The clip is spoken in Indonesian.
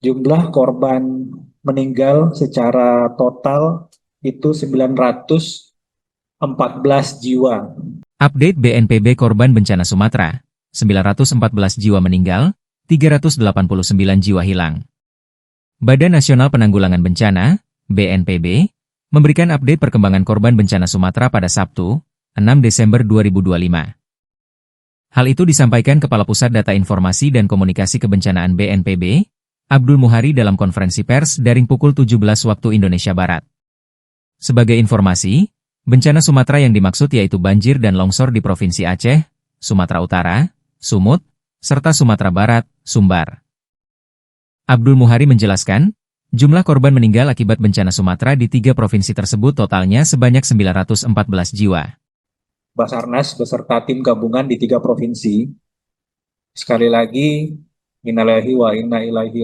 Jumlah korban meninggal secara total itu 914 jiwa. Update BNPB korban bencana Sumatera, 914 jiwa meninggal, 389 jiwa hilang. Badan Nasional Penanggulangan Bencana, BNPB, memberikan update perkembangan korban bencana Sumatera pada Sabtu, 6 Desember 2025. Hal itu disampaikan Kepala Pusat Data Informasi dan Komunikasi Kebencanaan BNPB, Abdul Muhari dalam konferensi pers daring pukul 17 waktu Indonesia Barat. Sebagai informasi, bencana Sumatera yang dimaksud yaitu banjir dan longsor di Provinsi Aceh, Sumatera Utara, Sumut, serta Sumatera Barat, Sumbar. Abdul Muhari menjelaskan, jumlah korban meninggal akibat bencana Sumatera di 3 provinsi tersebut totalnya sebanyak 914 jiwa. Basarnas beserta tim gabungan di 3 provinsi. Sekali lagi, innalillahi wa inna ilaihi